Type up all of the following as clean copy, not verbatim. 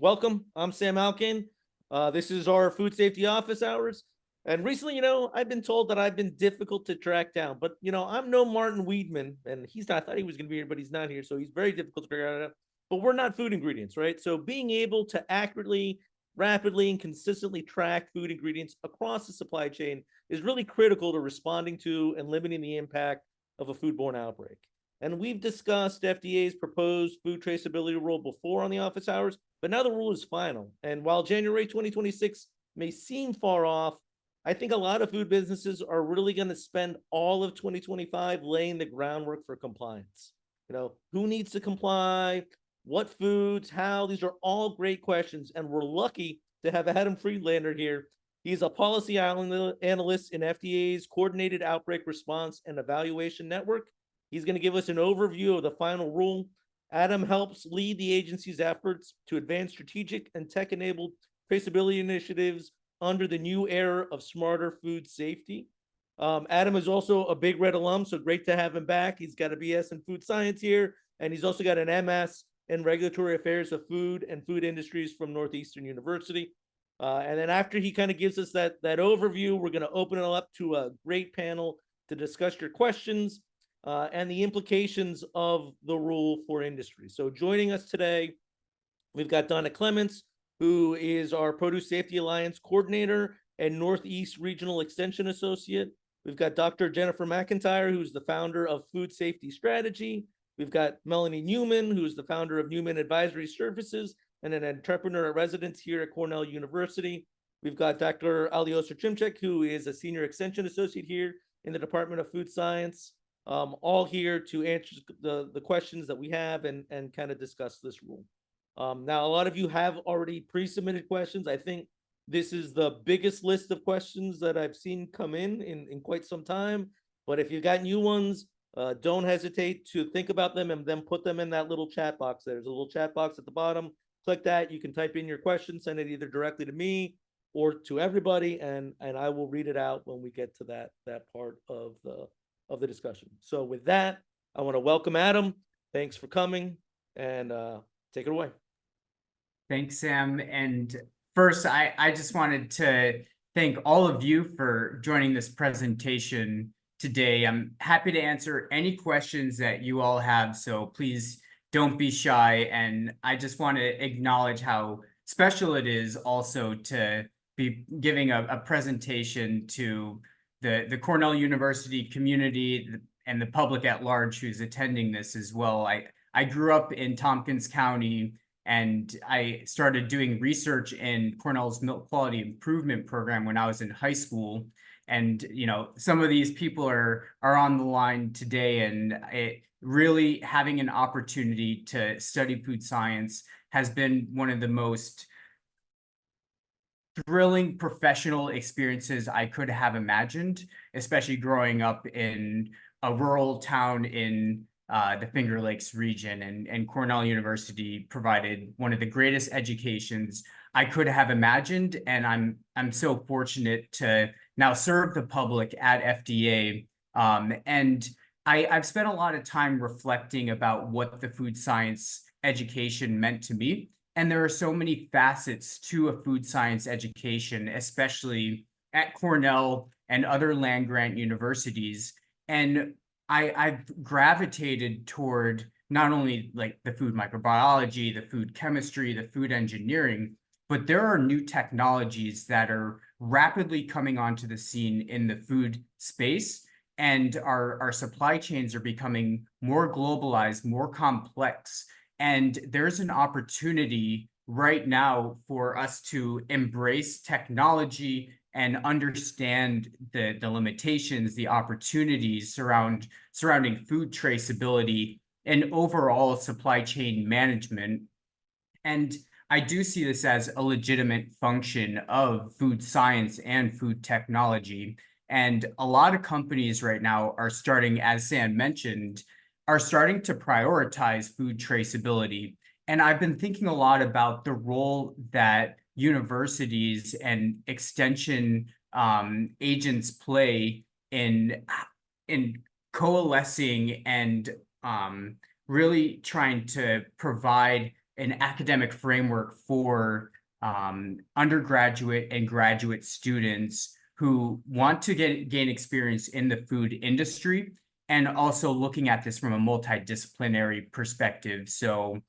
Welcome. I'm Sam Alkin. This is our food safety office hours. And recently, I've been told that I've been difficult to track down. But, I'm no Martin Weedman, and he's not, I thought he was going to be here, but he's not here. So he's very difficult to figure out. But we're not food ingredients, right? So being able to accurately, rapidly, and consistently track food ingredients across the supply chain is really critical to responding to and limiting the impact of a foodborne outbreak. And we've discussed FDA's proposed food traceability rule before on the office hours, but now the rule is final. And while January 2026 may seem far off, I think a lot of food businesses are really going to spend all of 2025 laying the groundwork for compliance. Who needs to comply? What foods? How? These are all great questions. And we're lucky to have Adam Friedlander here. He's a policy analyst in FDA's Coordinated Outbreak Response and Evaluation Network. He's going to give us an overview of the final rule. Adam helps lead the agency's efforts to advance strategic and tech-enabled traceability initiatives under the new era of smarter food safety. Adam is also a Big Red alum, so great to have him back. He's got a BS in food science here, and he's also got an MS in regulatory affairs of food and food industries from Northeastern University. And then after he kind of gives us that overview, we're going to open it up to a great panel to discuss your questions and the implications of the rule for industry. So joining us today, we've got Donna Clements, who is our Produce Safety Alliance Coordinator and Northeast Regional Extension Associate. We've got Dr. Jennifer McIntyre, who's the founder of Food Safety Strategy. We've got Melanie Newman, who's the founder of Newman Advisory Services and an entrepreneur at residence here at Cornell University. We've got Dr. Alyosha Trimchek, who is a Senior Extension Associate here in the Department of Food Science. All here to answer the questions that we have and kind of discuss this rule. Now, a lot of you have already pre-submitted questions. I think this is the biggest list of questions that I've seen come in quite some time. But if you've got new ones, don't hesitate to think about them and then put them in that little chat box. There's a little chat box at the bottom. Click that. You can type in your question, send it either directly to me or to everybody, and I will read it out when we get to that part of the discussion. So with that, I want to welcome Adam. Thanks for coming, and take it away. Thanks, Sam. And first, I just wanted to thank all of you for joining this presentation today. I'm happy to answer any questions that you all have, so please don't be shy. And I just want to acknowledge how special it is also to be giving a presentation to the Cornell University community and the public at large who's attending this as well. I grew up in Tompkins County, and I started doing research in Cornell's Milk Quality Improvement Program when I was in high school. And some of these people are on the line today, and really having an opportunity to study food science has been one of the most thrilling professional experiences I could have imagined, especially growing up in a rural town in the Finger Lakes region. And Cornell University provided one of the greatest educations I could have imagined. And I'm so fortunate to now serve the public at FDA. And I've spent a lot of time reflecting about what the food science education meant to me. And there are so many facets to a food science education, especially at Cornell and other land-grant universities. And I've gravitated toward not only like the food microbiology, the food chemistry, the food engineering, but there are new technologies that are rapidly coming onto the scene in the food space. And our supply chains are becoming more globalized, more complex. And there's an opportunity right now for us to embrace technology and understand the limitations, the opportunities surrounding food traceability and overall supply chain management. And I do see this as a legitimate function of food science and food technology. And a lot of companies right now are starting, as Sam mentioned, are starting to prioritize food traceability. And I've been thinking a lot about the role that universities and extension agents play in coalescing and really trying to provide an academic framework for undergraduate and graduate students who want to gain experience in the food industry, and also looking at this from a multidisciplinary perspective. So,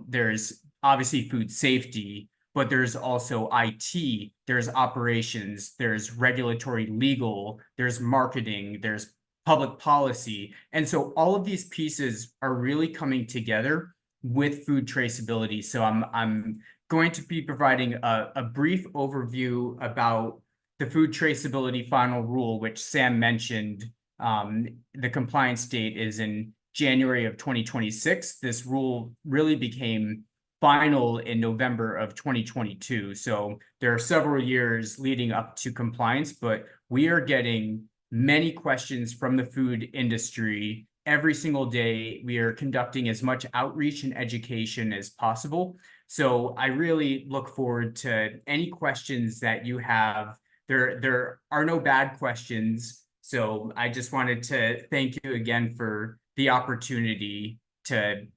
there's obviously food safety, but there's also IT, there's operations, there's regulatory legal, there's marketing, there's public policy. And so all of these pieces are really coming together with food traceability. So I'm going to be providing a brief overview about the food traceability final rule, which Sam mentioned. The compliance date is in January of 2026. This rule really became final in November of 2022. So there are several years leading up to compliance, but we are getting many questions from the food industry every single day. We are conducting as much outreach and education as possible. So I really look forward to any questions that you have. There are no bad questions. So I just wanted to thank you again for the opportunity to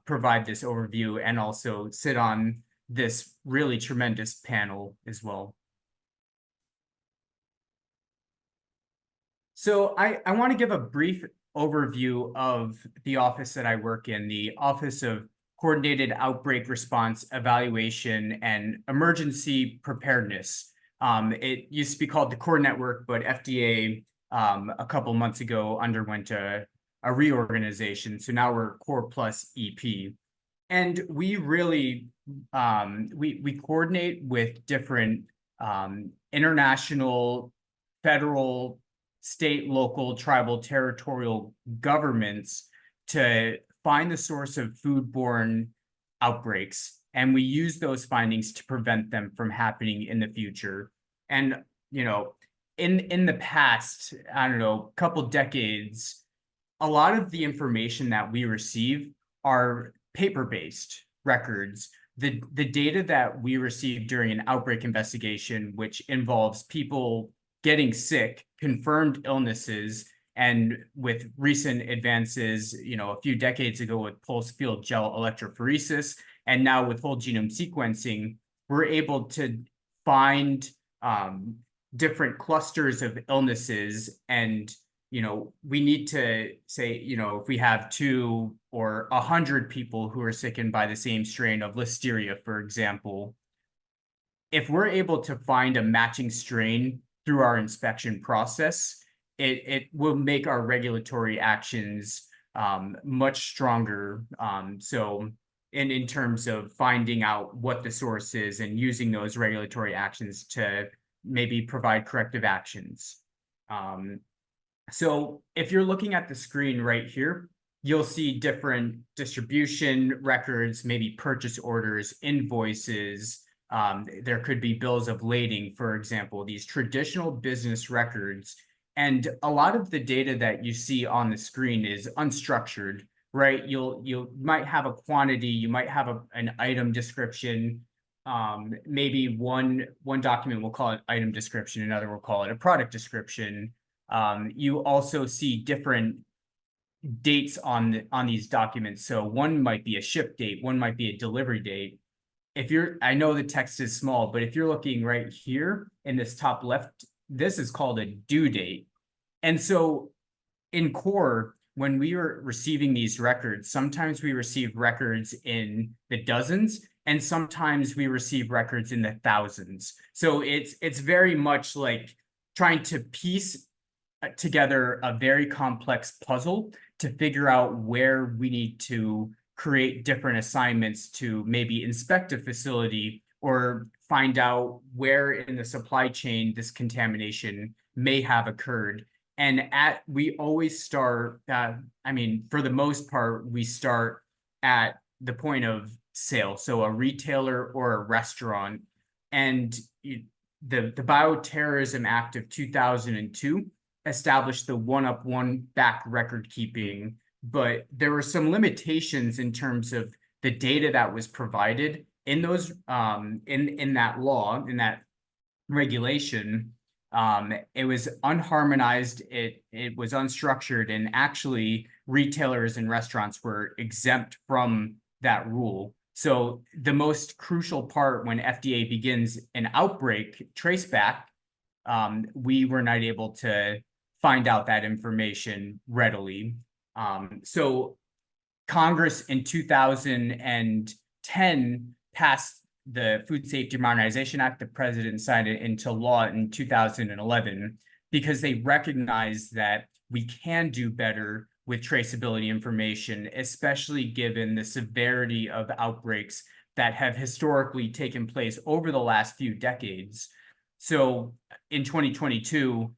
provide this overview and also sit on this really tremendous panel as well. So I want to give a brief overview of the office that I work in, the Office of Coordinated Outbreak Response, Evaluation, and Emergency Preparedness. It used to be called the Core Network, but FDA a couple months ago underwent a reorganization. So now we're Core Plus EP. And we really, we coordinate with different international, federal, state, local, tribal, territorial governments to find the source of foodborne outbreaks. And we use those findings to prevent them from happening in the future. And, in the past, I don't know, couple decades, a lot of the information that we receive are paper-based records. The data that we receive during an outbreak investigation, which involves people getting sick, confirmed illnesses, and with recent advances, a few decades ago with pulse field gel electrophoresis, and now with whole genome sequencing, we're able to find different clusters of illnesses. And we need to say, if we have 2 or 100 people who are sickened by the same strain of listeria, for example, if we're able to find a matching strain through our inspection process, it will make our regulatory actions much stronger. So in terms of finding out what the source is and using those regulatory actions to maybe provide corrective actions. So if you're looking at the screen right here, you'll see different distribution records, maybe purchase orders, invoices. There could be bills of lading, for example, these traditional business records. And a lot of the data that you see on the screen is unstructured, right? You might have a quantity, you might have an item description. Maybe one document will call it item description, another will call it a product description. You also see different dates on these documents. So one might be a ship date, one might be a delivery date. I know the text is small, but if you're looking right here in this top left, this is called a due date. And so in Core, when we are receiving these records, sometimes we receive records in the dozens, and sometimes we receive records in the thousands. So it's very much like trying to piece together a very complex puzzle to figure out where we need to create different assignments to maybe inspect a facility or find out where in the supply chain this contamination may have occurred. And we always start, for the most part, we start at the point of sale. So a retailer or a restaurant. And the Bioterrorism Act of 2002 established the one-up, one-back record keeping, but there were some limitations in terms of the data that was provided in those in that law, in that regulation. It was unharmonized, it was unstructured, and actually retailers and restaurants were exempt from that rule. So the most crucial part when FDA begins an outbreak traceback, we were not able to find out that information readily. So Congress in 2010 passed the Food Safety Modernization Act. The president signed it into law in 2011 because they recognized that we can do better with traceability information, especially given the severity of outbreaks that have historically taken place over the last few decades. So in 2022,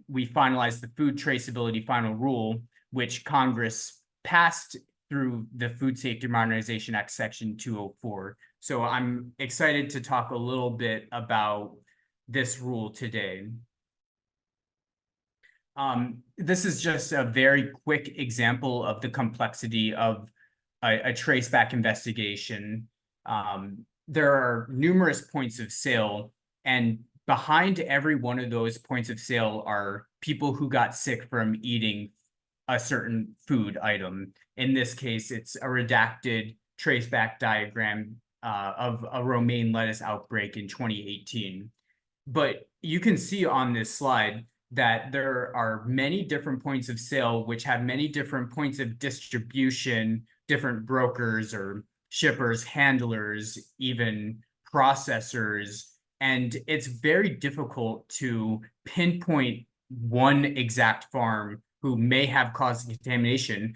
we finalized the Food Traceability Final Rule, which Congress passed through the Food Safety Modernization Act Section 204. So I'm excited to talk a little bit about this rule today. This is just a very quick example of the complexity of a traceback investigation. There are numerous points of sale, and behind every one of those points of sale are people who got sick from eating a certain food item. In this case, it's a redacted traceback diagram of a romaine lettuce outbreak in 2018. But you can see on this slide that there are many different points of sale, which have many different points of distribution, different brokers or shippers, handlers, even processors. And it's very difficult to pinpoint one exact farm who may have caused contamination.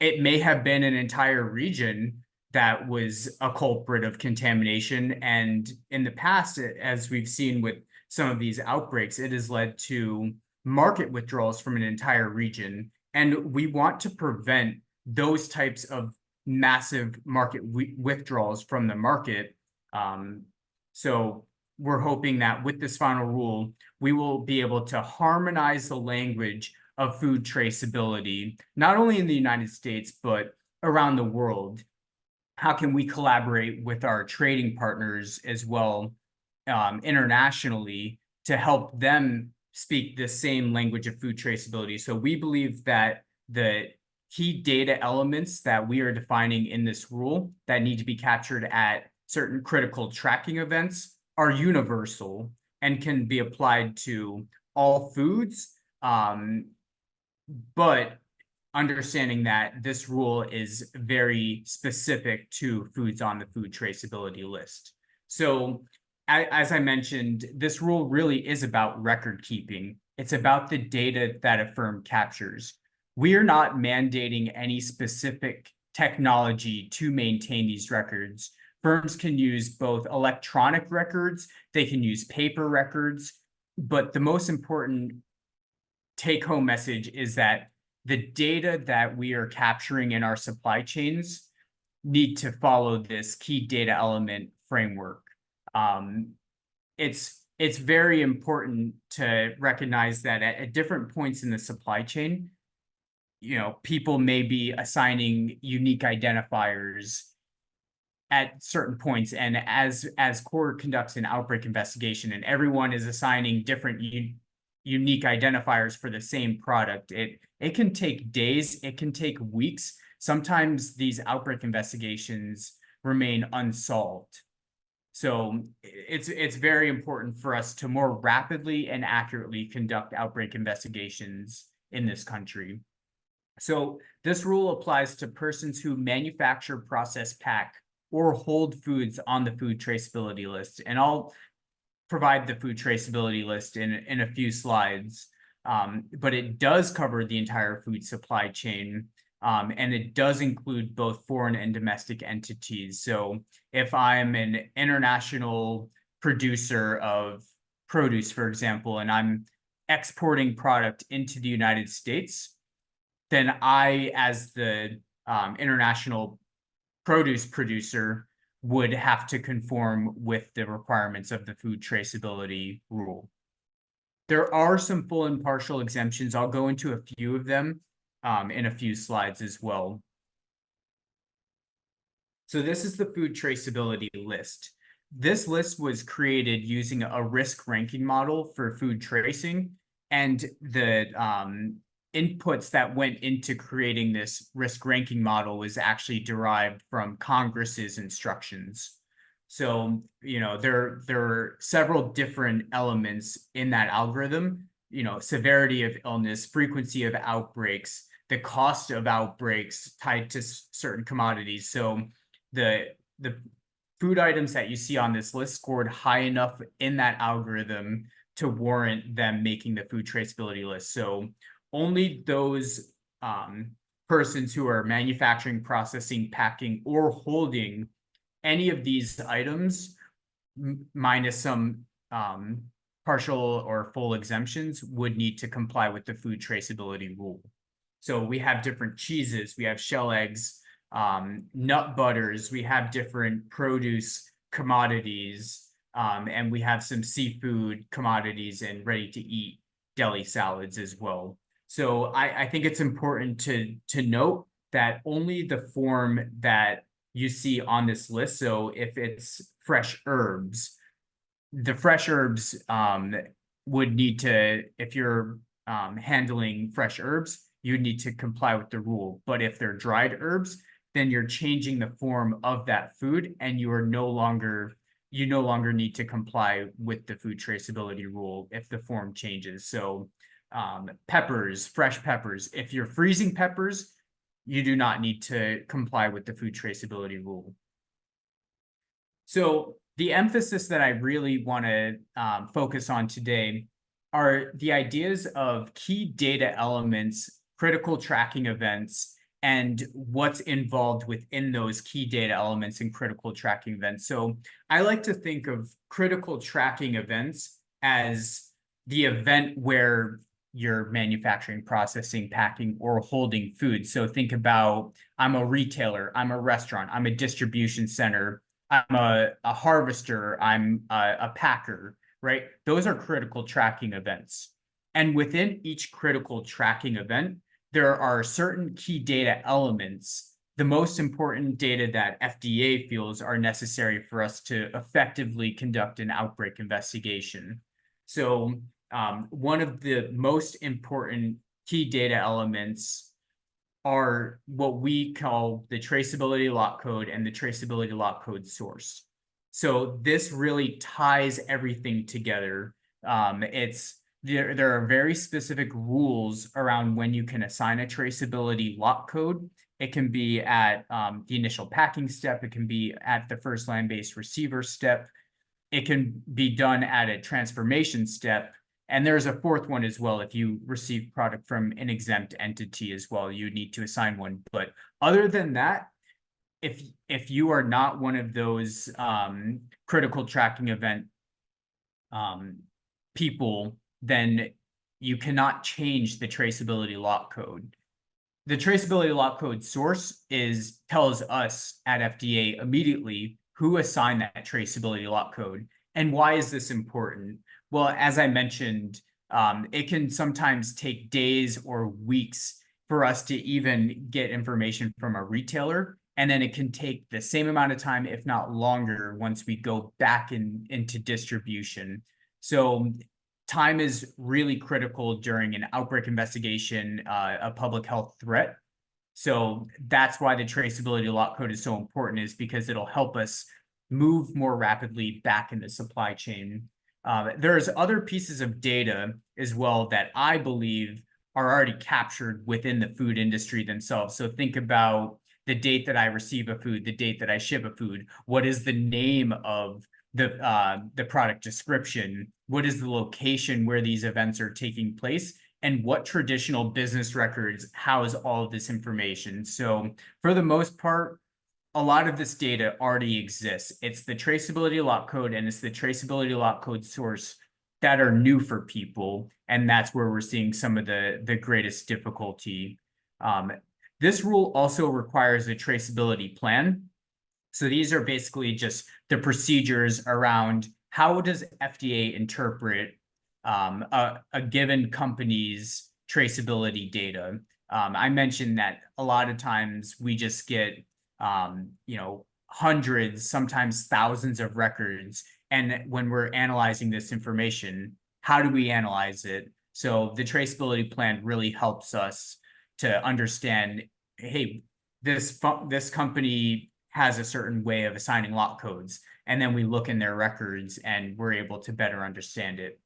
It may have been an entire region that was a culprit of contamination. And in the past, as we've seen with some of these outbreaks, it has led to market withdrawals from an entire region. And we want to prevent those types of massive market withdrawals from the market. So we're hoping that with this final rule, we will be able to harmonize the language of food traceability, not only in the United States, but around the world. How can we collaborate with our trading partners as well, internationally, to help them speak the same language of food traceability? So we believe that the key data elements that we are defining in this rule that need to be captured at certain critical tracking events are universal and can be applied to all foods. But understanding that this rule is very specific to foods on the food traceability list. So as I mentioned, this rule really is about record keeping. It's about the data that a firm captures. We are not mandating any specific technology to maintain these records. Firms can use both electronic records, they can use paper records, but the most important take-home message is that the data that we are capturing in our supply chains need to follow this key data element framework. It's very important to recognize that at different points in the supply chain, people may be assigning unique identifiers at certain points, and as CORE conducts an outbreak investigation and everyone is assigning different unique identifiers for the same product, it can take days, it can take weeks. Sometimes these outbreak investigations remain unsolved. So it's very important for us to more rapidly and accurately conduct outbreak investigations in this country. So this rule applies to persons who manufacture, process, pack, or hold foods on the food traceability list. And I'll provide the food traceability list in a few slides, but it does cover the entire food supply chain, and it does include both foreign and domestic entities. So if I'm an international producer of produce, for example, and I'm exporting product into the United States, then I, as the international produce producer, would have to conform with the requirements of the food traceability rule. There are some full and partial exemptions. I'll go into a few of them in a few slides as well. So this is the food traceability list. This list was created using a risk ranking model for food tracing, and inputs that went into creating this risk ranking model was actually derived from Congress's instructions. So, there are several different elements in that algorithm, severity of illness, frequency of outbreaks, the cost of outbreaks tied to certain commodities. So the food items that you see on this list scored high enough in that algorithm to warrant them making the food traceability list. So only those persons who are manufacturing, processing, packing, or holding any of these items, minus some partial or full exemptions, would need to comply with the food traceability rule. So we have different cheeses, we have shell eggs, nut butters, we have different produce commodities, and we have some seafood commodities and ready to eat deli salads as well. So I think it's important to note that only the form that you see on this list, so if it's fresh herbs, the fresh herbs would need to, if you're handling fresh herbs, you need to comply with the rule. But if they're dried herbs, then you're changing the form of that food, and you no longer need to comply with the food traceability rule if the form changes. So peppers, fresh peppers, if you're freezing peppers, you do not need to comply with the food traceability rule. So the emphasis that I really want to focus on today are the ideas of key data elements, critical tracking events, and what's involved within those key data elements and critical tracking events. So I like to think of critical tracking events as the event where you're manufacturing, processing, packing, or holding food. So think about, I'm a retailer, I'm a restaurant, I'm a distribution center, I'm a harvester, I'm a packer, right? Those are critical tracking events. And within each critical tracking event, there are certain key data elements, the most important data that FDA feels are necessary for us to effectively conduct an outbreak investigation. So one of the most important key data elements are what we call the traceability lock code and the traceability lock code source. So this really ties everything together. There are very specific rules around when you can assign a traceability lock code. It can be at the initial packing step. It can be at the first land-based receiver step. It can be done at a transformation step. And there's a fourth one as well. If you receive product from an exempt entity as well, you need to assign one. But other than that, if you are not one of those critical tracking event people, then you cannot change the traceability lock code. The traceability lock code source tells us at FDA immediately who assigned that traceability lock code. And why is this important? Well, as I mentioned, it can sometimes take days or weeks for us to even get information from a retailer. And then it can take the same amount of time, if not longer, once we go back into distribution. So time is really critical during an outbreak investigation, a public health threat. So that's why the traceability lock code is so important, is because it'll help us move more rapidly back in the supply chain. There's other pieces of data as well that I believe are already captured within the food industry themselves. So think about the date that I receive a food, the date that I ship a food, what is the name of the product description, what is the location where these events are taking place, and what traditional business records house all of this information. So for the most part, a lot of this data already exists. It's the traceability lock code and it's the traceability lock code source that are new for people. And that's where we're seeing some of the greatest difficulty. This rule also requires a traceability plan. So these are basically just the procedures around how does FDA interpret a given company's traceability data. I mentioned that a lot of times we just get hundreds, sometimes thousands of records. And when we're analyzing this information, how do we analyze it? So the traceability plan really helps us to understand, hey, this company has a certain way of assigning lot codes, and then we look in their records and we're able to better understand it.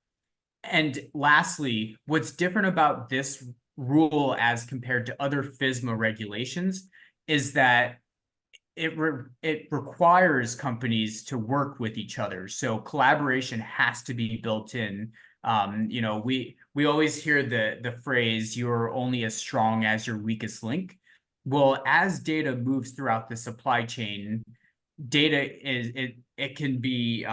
And lastly, what's different about this rule as compared to other FSMA regulations is that it requires companies to work with each other. So collaboration has to be built in. You know, we always hear the phrase, "You're only as strong as your weakest link." Well, as data moves throughout the supply chain, data it can be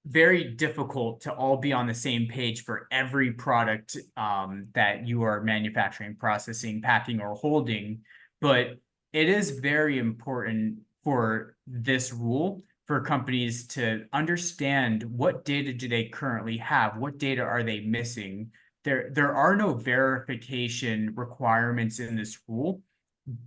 very difficult to all be on the same page for every product that you are manufacturing, processing, packing, or holding. But it is very important for this rule for companies to understand what data do they currently have, what data are they missing. There are no verification requirements in this rule,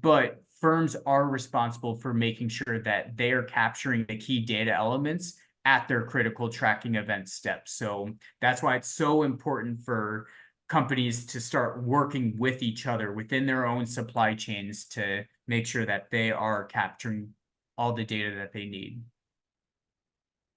but firms are responsible for making sure that they are capturing the key data elements at their critical tracking event steps. So that's why it's so important for companies to start working with each other within their own supply chains to make sure that they are capturing all the data that they need.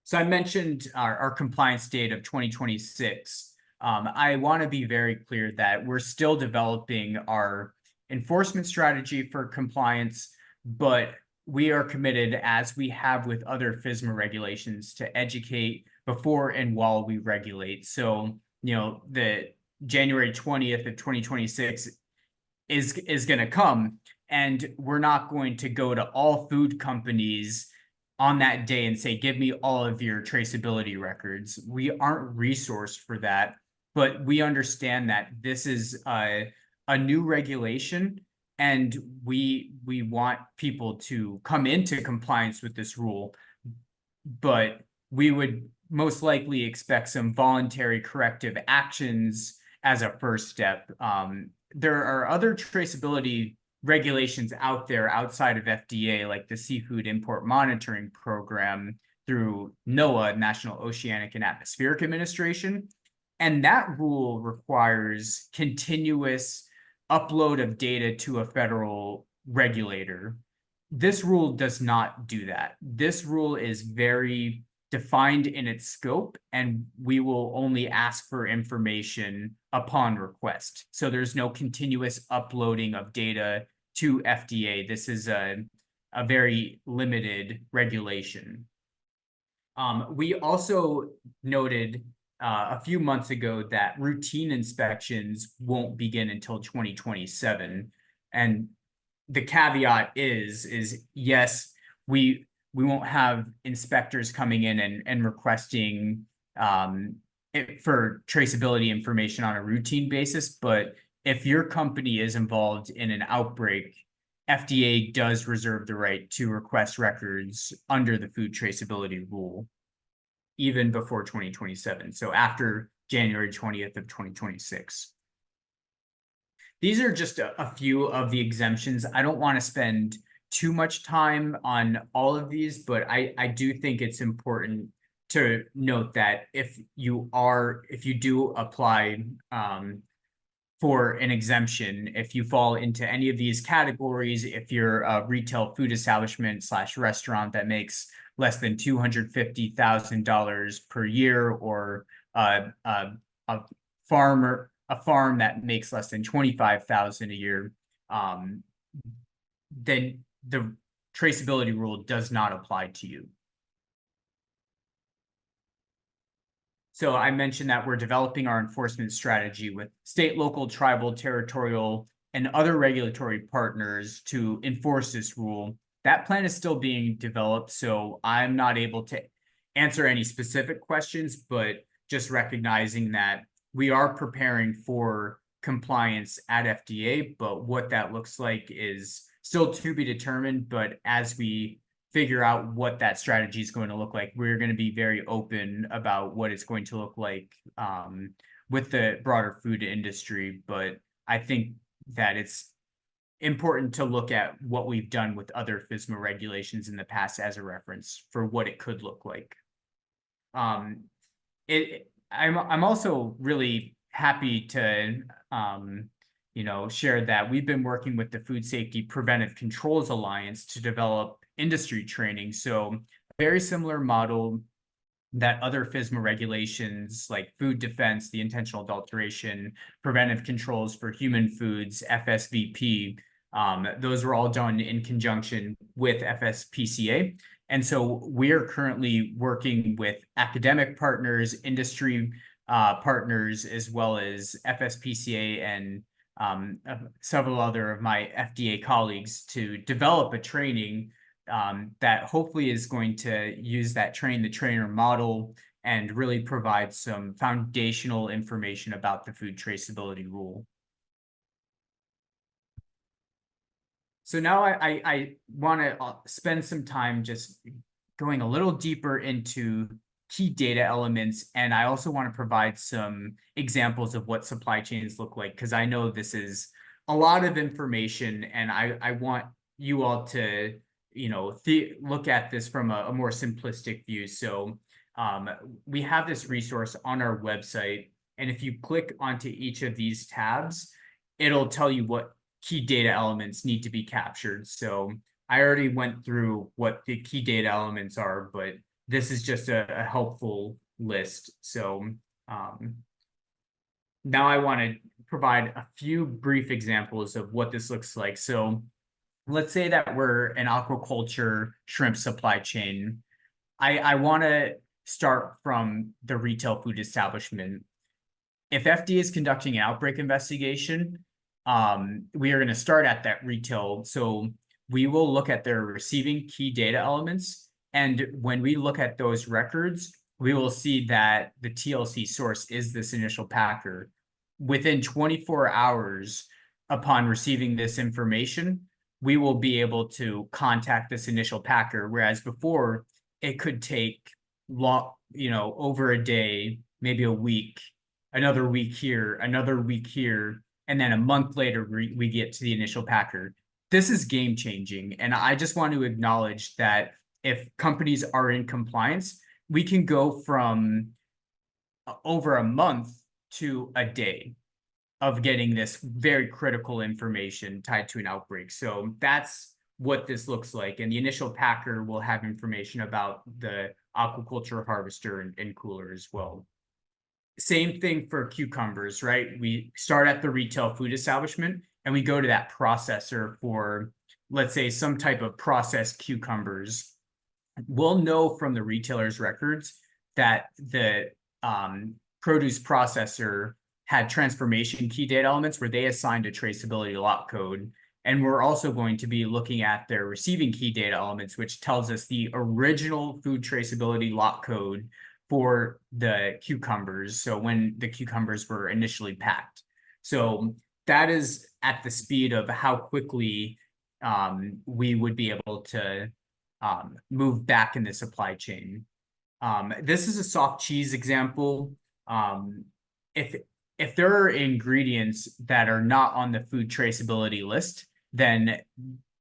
So I mentioned our compliance date of 2026. I want to be very clear that we're still developing our enforcement strategy for compliance, but we are committed, as we have with other FSMA regulations, to educate before and while we regulate. So, you know, the January 20th of 2026 is going to come, and we're not going to go to all food companies on that day and say, give me all of your traceability records. We aren't resourced for that, but we understand that this is a new regulation, and we want people to come into compliance with this rule, but we would most likely expect some voluntary corrective actions as a first step. There are other traceability regulations out there outside of FDA, like the Seafood Import Monitoring Program through NOAA, National Oceanic and Atmospheric Administration. And that rule requires continuous upload of data to a federal regulator. This rule does not do that. This rule is very defined in its scope, and we will only ask for information upon request. So there's no continuous uploading of data to FDA. This is a very limited regulation. We also noted a few months ago that routine inspections won't begin until 2027. And the caveat is yes, we won't have inspectors coming in and requesting for traceability information on a routine basis, but if your company is involved in an outbreak, FDA does reserve the right to request records under the food traceability rule, even before 2027. So after January 20th of 2026. These are just a few of the exemptions. I don't want to spend too much time on all of these, but I do think it's important to note that if you do apply for an exemption, if you fall into any of these categories, if you're a retail food establishment / restaurant that makes less than $250,000 per year, or a farm that makes less than 25,000 a year, then the traceability rule does not apply to you. So I mentioned that we're developing our enforcement strategy with state, local, tribal, territorial, and other regulatory partners to enforce this rule. That plan is still being developed, so I'm not able to answer any specific questions, but just recognizing that we are preparing for compliance at FDA, but what that looks like is still to be determined. But as we figure out what that strategy is going to look like, we're going to be very open about what it's going to look like with the broader food industry. But I think that it's important to look at what we've done with other FSMA regulations in the past as a reference for what it could look like. I'm also really happy to share that we've been working with the Food Safety Preventive Controls Alliance to develop industry training. So very similar model that other FSMA regulations like food defense, the intentional adulteration, preventive controls for human foods, FSVP, those were all done in conjunction with FSPCA. And so we're currently working with academic partners, industry partners, as well as FSPCA and several other of my FDA colleagues to develop a training that hopefully is going to use that train the trainer model and really provide some foundational information about the food traceability rule. So now I want to spend some time just going a little deeper into key data elements, and I also want to provide some examples of what supply chains look like, because I know this is a lot of information, and I want you all to look at this from a more simplistic view. So we have this resource on our website, and if you click onto each of these tabs, it'll tell you what key data elements need to be captured. So I already went through what the key data elements are, but this is just a helpful list. So now I want to provide a few brief examples of what this looks like. So let's say that we're an aquaculture shrimp supply chain. I want to start from the retail food establishment. If FDA is conducting an outbreak investigation, we are going to start at that retail. So we will look at their receiving key data elements. And when we look at those records, we will see that the TLC source is this initial packer. Within 24 hours upon receiving this information, we will be able to contact this initial packer. Whereas before, it could take over a day, maybe a week, another week here, another week here, and then a month later, we get to the initial packer. This is game changing. And I just want to acknowledge that if companies are in compliance, we can go from over a month to a day of getting this very critical information tied to an outbreak. So that's what this looks like. And the initial packer will have information about the aquaculture harvester and cooler as well. Same thing for cucumbers, right? We start at the retail food establishment and we go to that processor for, let's say, some type of processed cucumbers. We'll know from the retailer's records that the produce processor had transformation key data elements where they assigned a traceability lot code. And we're also going to be looking at their receiving key data elements, which tells us the original food traceability lot code for the cucumbers. So when the cucumbers were initially packed. So that is at the speed of how quickly we would be able to move back in the supply chain. This is a soft cheese example. If there are ingredients that are not on the food traceability list, then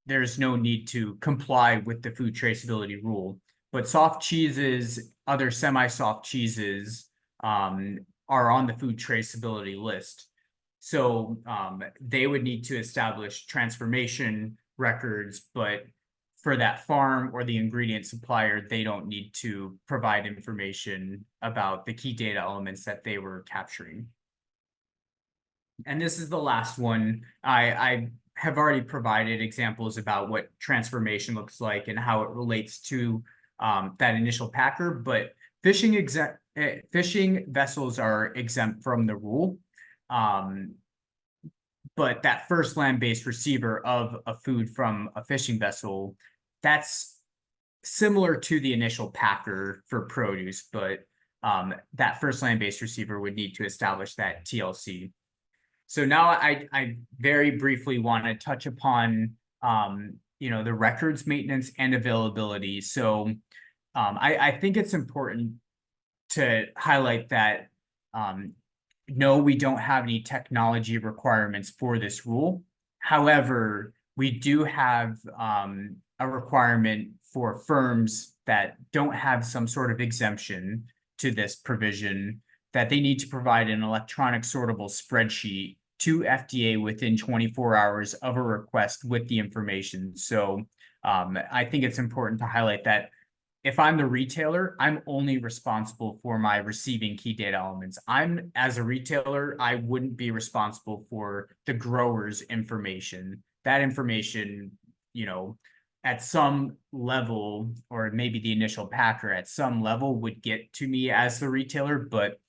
there's no need to comply with the food traceability rule. But soft cheeses, other semi-soft cheeses are on the food traceability list. So they would need to establish transformation records, but for that farm or the ingredient supplier, they don't need to provide information about the key data elements that they were capturing. And this is the last one. I have already provided examples about what transformation looks like and how it relates to that initial packer, but fishing vessels are exempt from the rule. But that first land-based receiver of a food from a fishing vessel, that's similar to the initial packer for produce, but that first land-based receiver would need to establish that TLC. So now I very briefly want to touch upon the records maintenance and availability. So I think it's important to highlight that no, we don't have any technology requirements for this rule. However, we do have a requirement for firms that don't have some sort of exemption to this provision. that they need to provide an electronic sortable spreadsheet to FDA within 24 hours of a request with the information. So I think it's important to highlight that if I'm the retailer, I'm only responsible for my receiving key data elements. As a retailer, I wouldn't be responsible for the grower's information. That information, at some level, or maybe the initial packer at some level would get to me as the retailer, but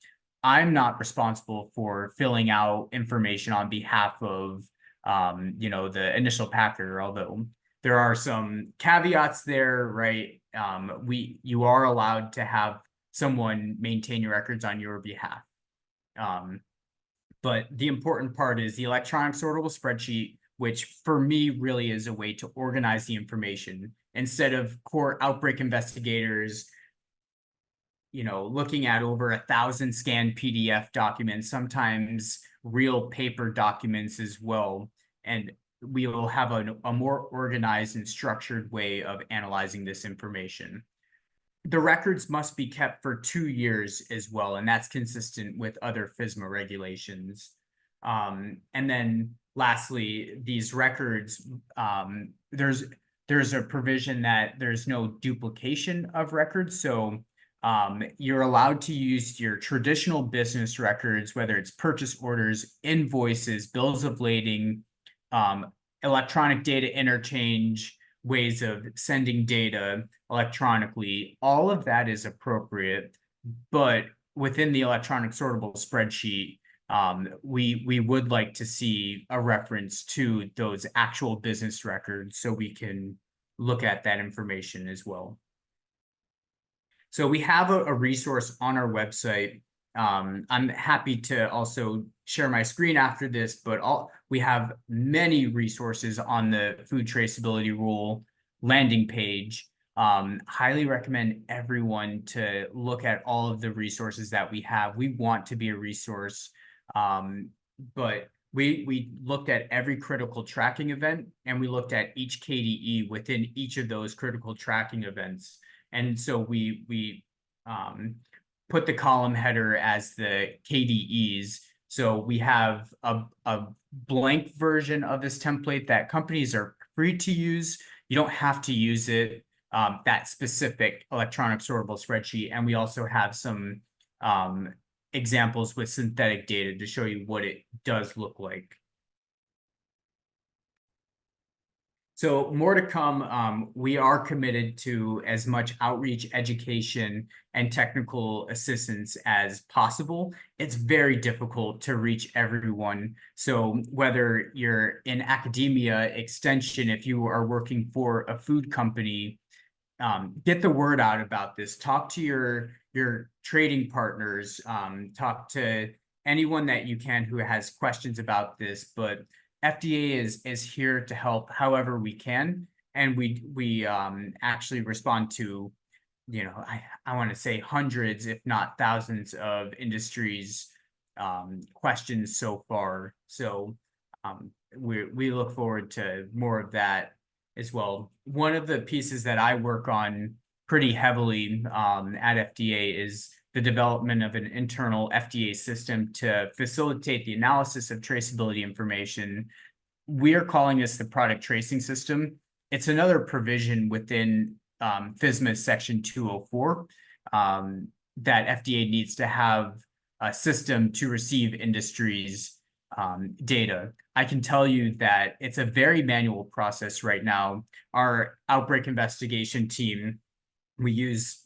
I'm not responsible for filling out information on behalf of, the initial packer, although there are some caveats there, right? You are allowed to have someone maintain your records on your behalf. But the important part is the electronic sortable spreadsheet, which for me really is a way to organize the information instead of core outbreak investigators, looking at over 1,000 scanned PDF documents, sometimes real paper documents as well. And we will have a more organized and structured way of analyzing this information. The records must be kept for 2 years as well, and that's consistent with other FSMA regulations. And then lastly, these records, there's a provision that there's no duplication of records. So you're allowed to use your traditional business records, whether it's purchase orders, invoices, bills of lading, electronic data interchange, ways of sending data electronically. All of that is appropriate, but within the electronic sortable spreadsheet, we would like to see a reference to those actual business records so we can look at that information as well. So we have a resource on our website. I'm happy to also share my screen after this, but we have many resources on the food traceability rule landing page. Highly recommend everyone to look at all of the resources that we have. We want to be a resource, but we looked at every critical tracking event, and we looked at each KDE within each of those critical tracking events. And so we put the column header as the KDEs. So we have a blank version of this template that companies are free to use. You don't have to use it, that specific electronic sortable spreadsheet. And we also have some examples with synthetic data to show you what it does look like. So more to come. We are committed to as much outreach, education, and technical assistance as possible. It's very difficult to reach everyone. So whether you're in academia, extension, if you are working for a food company, get the word out about this. Talk to your trading partners. Talk to anyone that you can who has questions about this. But FDA is here to help however we can, and we actually respond to, I want to say hundreds, if not thousands, of industries questions so far. So we look forward to more of that as well. One of the pieces that I work on pretty heavily at FDA is the development of an internal FDA system to facilitate the analysis of traceability information. We are calling this the product tracing system. It's another provision within FSMA section 204 that FDA needs to have a system to receive industries data. I can tell you that it's a very manual process right now. Our outbreak investigation team, we use,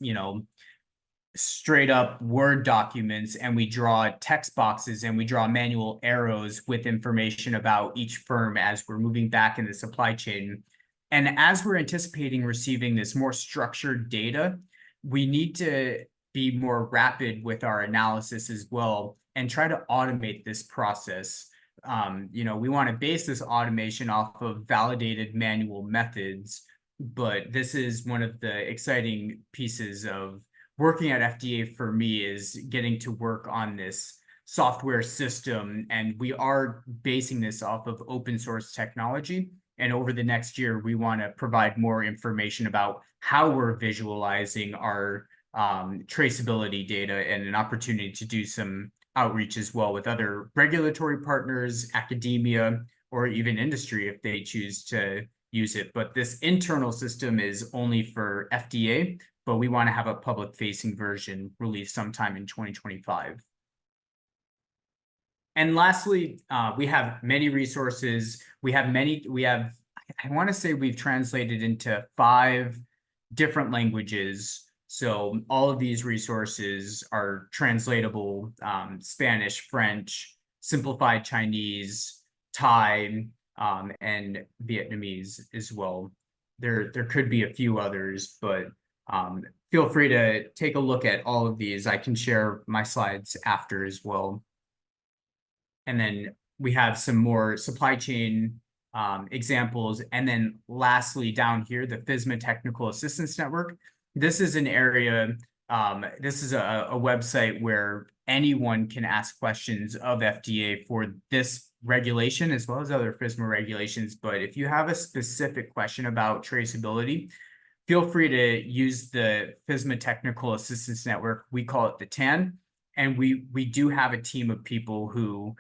straight up Word documents, and we draw text boxes and we draw manual arrows with information about each firm as we're moving back in the supply chain. And as we're anticipating receiving this more structured data, we need to be more rapid with our analysis as well and try to automate this process. We want to base this automation off of validated manual methods, but this is one of the exciting pieces of working at FDA for me, is getting to work on this software system. And we are basing this off of open source technology. And over the next year, we want to provide more information about how we're visualizing our traceability data and an opportunity to do some outreach as well with other regulatory partners, academia, or even industry if they choose to use it. But this internal system is only for FDA, but we want to have a public facing version released sometime in 2025. And lastly, we have many resources. I want to say we've translated into 5 different languages. So all of these resources are translatable, Spanish, French, simplified Chinese, Thai, and Vietnamese as well. There could be a few others, but feel free to take a look at all of these. I can share my slides after as well. And then we have some more supply chain examples. And then lastly, down here, the FSMA Technical Assistance Network. This is an area, this is a website where anyone can ask questions of FDA for this regulation as well as other FSMA regulations. But if you have a specific question about traceability, feel free to use the FSMA Technical Assistance Network. We call it the TAN. And we do have a team of people who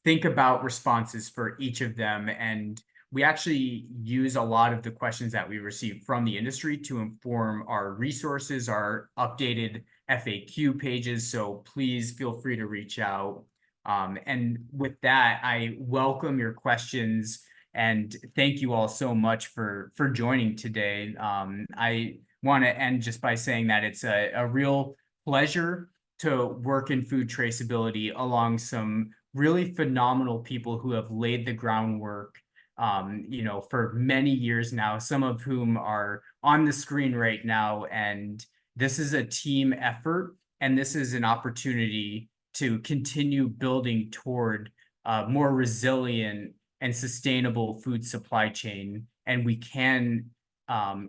think about responses for each of them. And we actually use a lot of the questions that we receive from the industry to inform our resources, our updated FAQ pages. So please feel free to reach out. And with that, I welcome your questions and thank you all so much for joining today. I want to end just by saying that it's a real pleasure to work in food traceability along some really phenomenal people who have laid the groundwork, for many years now, some of whom are on the screen right now. And this is a team effort, and this is an opportunity to continue building toward a more resilient and sustainable food supply chain. And we can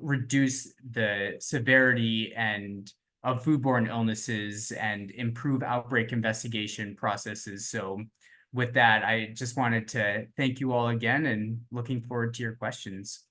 reduce the severity of foodborne illnesses and improve outbreak investigation processes. So with that, I just wanted to thank you all again and looking forward to your questions.